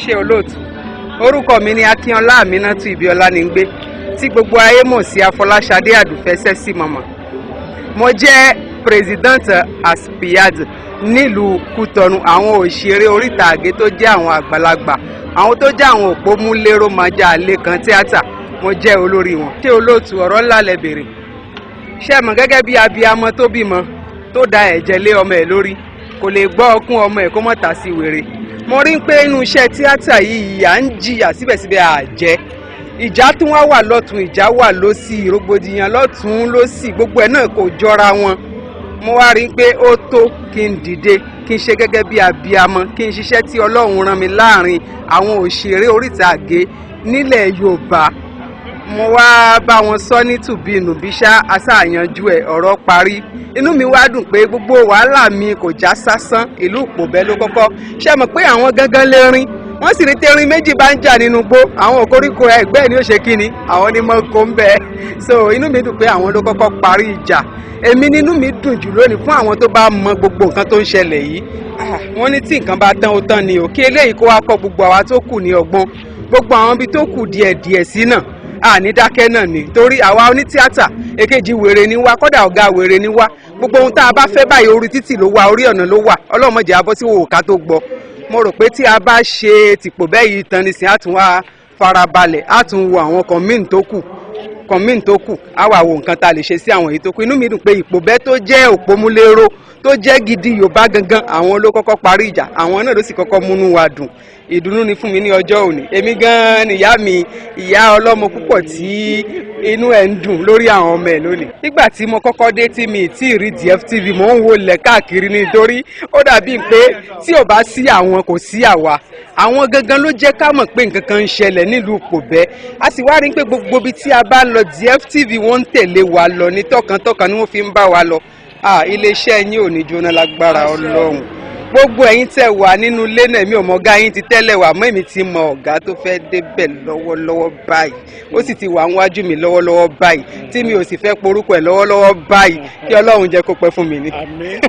ṣé olóòtú. Orúkọ mi ni Akínọlá Aminatu Ibiola Ningbe tí gbogbo ayé mọ̀ sí Afọláṣadé Àdùfẹ́ Sẹ́sì Mama. Mo jẹ́ president Aspiad nílùú Kútọ̀nù, àwọn òṣèré orí ìtàgé tó jẹ́ àwọn àgbàlagbà, àwọn tó jẹ́ àwọn òpómúléró májà àlékan tíátà. Mo jẹ́ olórí wọn. Ṣé olóòtú ọ̀rọ̀ ńlá lẹ bèrè? Ṣé mọ̀ gẹ́gẹ́ bí abiyamọ tó bímọ tó da ẹ̀jẹ̀ lé ọmọ ẹ̀ lórí, kò lè gbọ́ ọkún ọmọ ẹ̀ kó mọ̀ tà sí wèrè. Mo rí pé inú iṣẹ́ tíátà yìí à ń jìyà síbẹ̀síbẹ̀ àjẹ́. Ìjà tún wà lọ́tún, ìjà wà lósì, rògbòdìyàn lọ́tún lósì, gbogbo ẹ̀ náà kò jọra wọn. Mo wá rí pé ó tó kí n dìde, kí n ṣe gẹ́gẹ́ bí abiyamọ, kí n ṣiṣẹ́ tí Ọlọ́run rán mi láàrin àwọn òṣèré orí ìtàgé nílẹ̀ Yorùbá. Mo wá bá wọn sọ ní tùbínùbí ṣá, aṣáàyanjú ẹ̀, ọ̀rọ̀ parí. Inú mi wá dùn pé gbogbo wàhálà mi kò já sásán. Ìlú Ìpòbẹ́ ló kọ́kọ́. Ṣé mọ̀ pé àwọn gangan lè rìn? Wọ́n sì rí tẹ́rin méjì bá ń jà nínú igbó, àwọn òkoríko ẹgbẹ́ ni ó ṣe kíni, àwọn ni mọ́ kó ń bẹ. So inú mi dùn pé àwọn ló kọ́kọ́ parí ìjà. Èmi nínú mi dùn jù lónìí fún àwọn tó bá mọ gbogbo nǹkan tó ń ṣẹlẹ̀ yìí. Wọ́n ní tí nǹkan bá tán ó tán ni o, kí eléyìí kó wá kọ́ gbogbo àwa tó kù ní ọgbọ́n. Gbogbo àwọn ibi tó kù díẹ̀díẹ̀ sí náà ní dákẹ́ náà ni, torí àwa onítíátà èkejì wèrè ni wá, kódà ọ̀gá wèrè ni wá. Gbogbo ohun tá a bá fẹ́ báyìí orí títì ló wà, orí ọ̀nà ló wà. Ọlọ́run má jẹ́ a bọ́ sí wòwò tó gbọ́. Mo rò pé tí a bá ṣe tìpò bẹ́ẹ̀ yìí tán nísìnyí, á tún wá farabalẹ̀, á tún wo àwọn kọ̀míìn tó kù, á wà wo nǹkan tá a lè ṣe sí àwọn èyí tó kù. Inú mi dùn pé Ìpòbẹ́ tó jẹ́ òpómúléró tó jẹ́ gidi Yorùbá gangan, àwọn ló kọ́kọ́ parí ìjà, àwọn náà ló sì kọ́kọ́ múnú wa dùn. Ìdùnnú ni fún mi ní ọjọ́ òní. Èmi gan-an nìyá mi, ìyá ọlọ́mọ púpọ̀ tí inú ẹ̀ ń dùn lórí àwọn ọmọ ẹ̀ lónìí. Nígbà tí mo kọ́kọ́ dé tí mi tí ì rí DFTV, mò ń wo lẹ̀ káàkiri nítorí ó dàbí pé tí ò bá sí àwọn kò sí àwa. Àwọn gangan ló jẹ́ ká mọ̀ pé nǹkan kan ń ṣẹlẹ̀ nílùú Ìpòbẹ́. A sì wá rí pé gbogbo ibi tí a bá lọ DFTV wọ́n ń tẹ̀lé wa lọ ní tọkàntọkàn ni wọ́n fi ń bá wa lọ. Iléeṣẹ́ yín ò ní jóná lágbára Ọlọ́run. Gbogbo ẹ̀yin tẹ́ wà nínú ilé náà, mi ò mọ̀ ọ̀gá yín ti tẹ́lẹ̀ wà, mọ́ èmi ti mọ ọ̀gá tó fẹ́ débẹ̀ lọ́wọ́lọ́wọ́ báyìí. Ó sì ti wà níwájú mi lọ́wọ́lọ́wọ́ báyìí, tí mi ò sì fẹ́ porúkọ ẹ̀ lọ́wọ́lọ́wọ́ báyìí. Kí Ọlọ́run jẹ́ kó pẹ́ fún mi ni. Àmín.